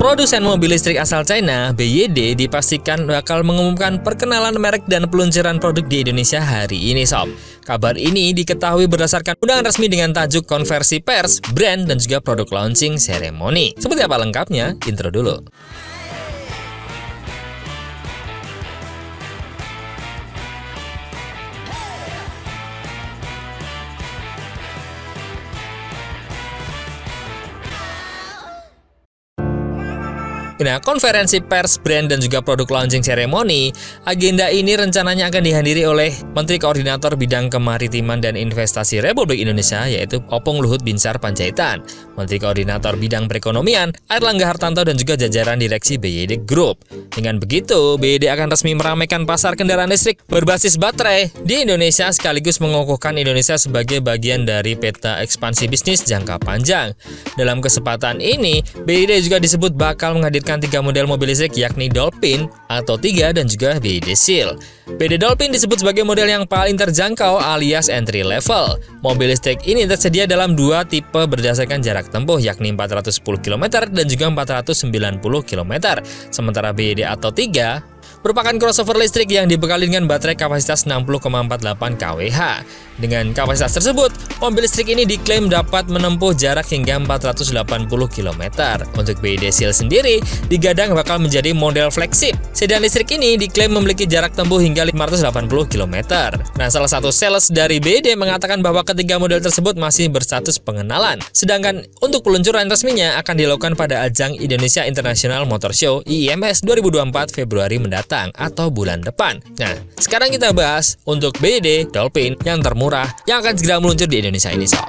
Produsen mobil listrik asal China, BYD, dipastikan bakal mengumumkan perkenalan merek dan peluncuran produk di Indonesia hari ini, Sob. Kabar ini diketahui berdasarkan undangan resmi dengan tajuk konversi pers, brand, dan juga produk launching ceremony. Seperti apa lengkapnya? Intro dulu. Nah, konferensi pers, brand, dan juga produk launching ceremony, agenda ini rencananya akan dihadiri oleh Menteri Koordinator Bidang Kemaritiman dan Investasi Republik Indonesia, yaitu Opung Luhut Binsar Panjaitan, Menteri Koordinator Bidang Perekonomian, Airlangga Hartarto, dan juga jajaran direksi BYD Group. Dengan begitu, BYD akan resmi meramaikan pasar kendaraan listrik berbasis baterai di Indonesia sekaligus mengukuhkan Indonesia sebagai bagian dari peta ekspansi bisnis jangka panjang. Dalam kesempatan ini, BYD juga disebut bakal menghadirkan 3 model mobil listrik yakni Dolphin, Atto 3, dan juga BYD Seal. BYD Dolphin disebut sebagai model yang paling terjangkau alias entry level. Mobil listrik ini tersedia dalam 2 tipe berdasarkan jarak tempuh yakni 410 km dan juga 490 km. Sementara BYD Atto 3 merupakan crossover listrik yang dibekali dengan baterai kapasitas 60,48 kWh. Dengan kapasitas tersebut, mobil listrik ini diklaim dapat menempuh jarak hingga 480 km. Untuk BYD Seal sendiri, digadang bakal menjadi model flagship. Sedan listrik ini diklaim memiliki jarak tempuh hingga 580 km. Nah, salah satu sales dari BYD mengatakan bahwa ketiga model tersebut masih berstatus pengenalan. Sedangkan untuk peluncuran resminya akan dilakukan pada ajang Indonesia International Motor Show IIMS 2024 Februari mendatang atau bulan depan. Nah, sekarang kita bahas untuk BYD Dolphin yang termurah yang akan segera meluncur di Indonesia ini, Sob.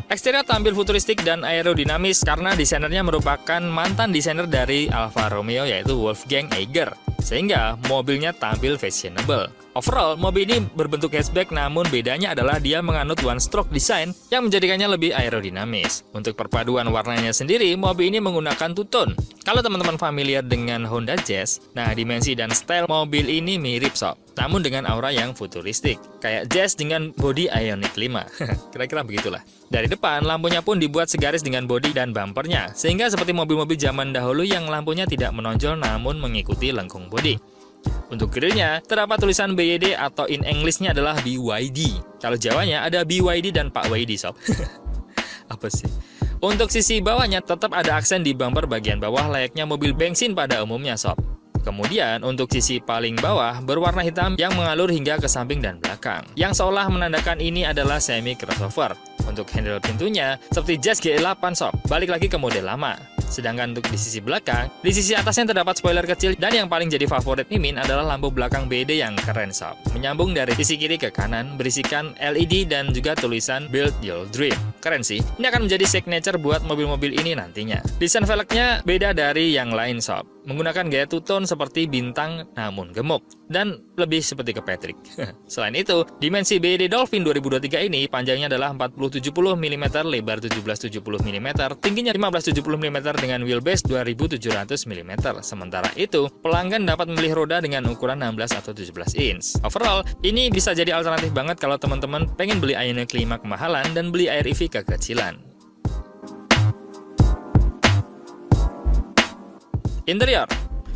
Eksterior tampil futuristik dan aerodinamis karena desainernya merupakan mantan desainer dari Alfa Romeo yaitu Wolfgang Egger, sehingga mobilnya tampil fashionable. Overall, mobil ini berbentuk hatchback namun bedanya adalah dia menganut one-stroke design yang menjadikannya lebih aerodinamis. Untuk perpaduan warnanya sendiri, mobil ini menggunakan two-tone. Kalau teman-teman familiar dengan Honda Jazz, nah dimensi dan style mobil ini mirip, Sob, namun dengan aura yang futuristik. Kayak Jazz dengan bodi Ioniq 5. Kira-kira begitulah. Dari depan, lampunya pun dibuat segaris dengan bodi dan bumpernya, sehingga seperti mobil-mobil zaman dahulu yang lampunya tidak menonjol namun mengikuti lengkung bodi. Untuk grillnya, terdapat tulisan BYD atau in English-nya adalah BYD. Kalau Jawanya ada BYD dan Pak YD, Sob. Apa sih? Untuk sisi bawahnya tetap ada aksen di bumper bagian bawah layaknya mobil bensin pada umumnya, Sob. Kemudian untuk sisi paling bawah berwarna hitam yang mengalur hingga ke samping dan belakang, yang seolah menandakan ini adalah semi crossover. Untuk handle pintunya seperti Jazz GL8, Sob, balik lagi ke model lama. Sedangkan untuk di sisi belakang, di sisi atasnya terdapat spoiler kecil dan yang paling jadi favorit Mimin adalah lampu belakang BYD yang keren, Sob. Menyambung dari sisi kiri ke kanan, berisikan LED dan juga tulisan Build Your Dream. Keren sih. Ini akan menjadi signature buat mobil-mobil ini nantinya. Desain velgnya beda dari yang lain, Sob. Menggunakan gaya two-tone seperti bintang namun gemuk dan lebih seperti ke Patrick. Selain itu, dimensi BYD Dolphin 2023 ini panjangnya adalah 4070 mm, lebar 1770 mm, tingginya 1570 mm dengan wheelbase 2700 mm. Sementara itu, pelanggan dapat memilih roda dengan ukuran 16 atau 17 inch. Overall, ini bisa jadi alternatif banget kalau teman-teman pengen beli Ioniq 5 kemahalan dan beli Air EV kekecilan. Interior.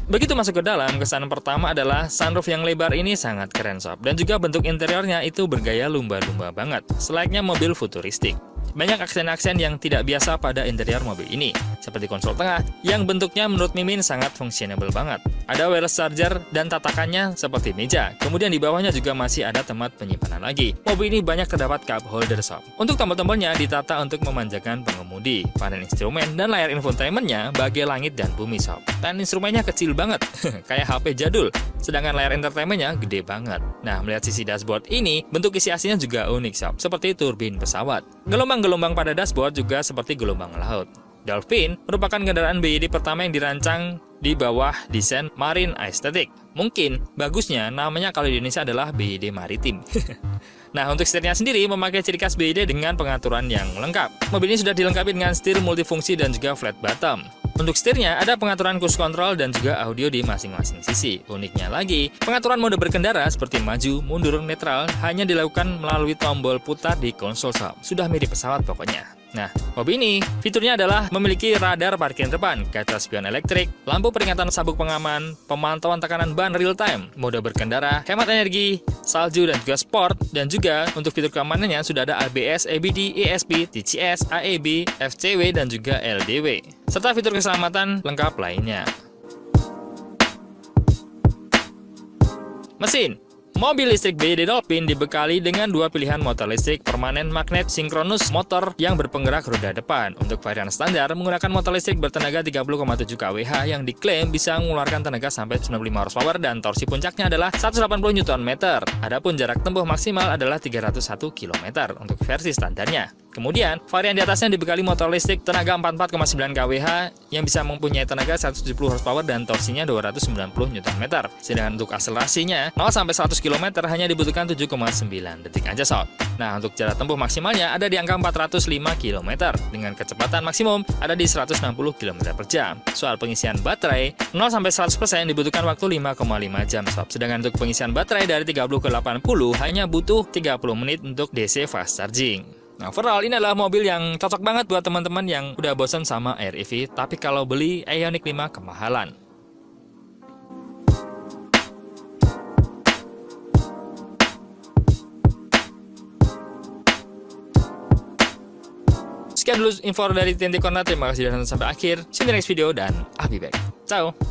Begitu masuk ke dalam, kesan pertama adalah sunroof yang lebar ini sangat keren, Sob. Dan juga bentuk interiornya itu bergaya lumba-lumba banget, selayaknya mobil futuristik. Banyak aksen-aksen yang tidak biasa pada interior mobil ini, seperti konsol tengah yang bentuknya menurut Mimin sangat fungsionable banget. Ada wireless charger dan tatakannya seperti meja. Kemudian di bawahnya juga masih ada tempat penyimpanan lagi. Mobil ini banyak terdapat cup holder, Sob. Untuk tombol-tombolnya ditata untuk memanjakan pengemudi. Panel instrumen dan layar infotainmentnya bagai langit dan bumi, Sob. Dan instrumennya kecil banget, kayak HP jadul. Sedangkan layar entertainmentnya gede banget. Nah, melihat sisi dashboard ini, bentuk isi aslinya juga unik, Sob, seperti turbin pesawat. Gelombang-gelombang pada dashboard juga seperti gelombang laut. Dolphin merupakan kendaraan BYD pertama yang dirancang di bawah desain marine aesthetic. Mungkin bagusnya namanya kalau di Indonesia adalah BYD Maritim. Nah, untuk setirnya sendiri memakai ciri khas BYD dengan pengaturan yang lengkap. Mobil ini sudah dilengkapi dengan setir multifungsi dan juga flat bottom. Untuk setirnya, ada pengaturan cruise control dan juga audio di masing-masing sisi. Uniknya lagi, pengaturan mode berkendara seperti maju, mundur, netral hanya dilakukan melalui tombol putar di konsol shop. Sudah mirip pesawat pokoknya. Nah, mobil ini fiturnya adalah memiliki radar parkir depan, kaca spion elektrik, lampu peringatan sabuk pengaman, pemantauan tekanan ban real time, mode berkendara, hemat energi, salju dan juga sport, dan juga untuk fitur keamanannya sudah ada ABS, ABD, ESP, TCS, AEB, FCW, dan juga LDW, serta fitur keselamatan lengkap lainnya. Mesin. Mobil listrik BYD Dolphin dibekali dengan dua pilihan motor listrik permanen magnet sinkronus motor yang berpenggerak roda depan. Untuk varian standar menggunakan motor listrik bertenaga 30,7 kWh yang diklaim bisa mengeluarkan tenaga sampai 95 horsepower dan torsi puncaknya adalah 180 Nm. Adapun jarak tempuh maksimal adalah 301 km untuk versi standarnya. Kemudian, varian di atasnya dibekali motor listrik tenaga 44,9 kWh yang bisa mempunyai tenaga 170 horsepower dan torsinya 290 Nm. Sedangkan untuk akselerasinya 0 sampai 100 km hanya dibutuhkan 7,9 detik aja sob. Nah, untuk jarak tempuh maksimalnya ada di angka 405 km dengan kecepatan maksimum ada di 160 km per jam. Soal pengisian baterai, 0 sampai 100% dibutuhkan waktu 5,5 jam sob. Sedangkan untuk pengisian baterai dari 30 ke 80 hanya butuh 30 menit untuk DC fast charging. Nah, overall ini adalah mobil yang cocok banget buat teman-teman yang udah bosan sama Air EV, tapi kalau beli Ioniq 5 kemahalan. Sekian dulu info dari TNT Corner, terima kasih sudah nonton sampai akhir. See you in the next video dan I'll be back. Ciao!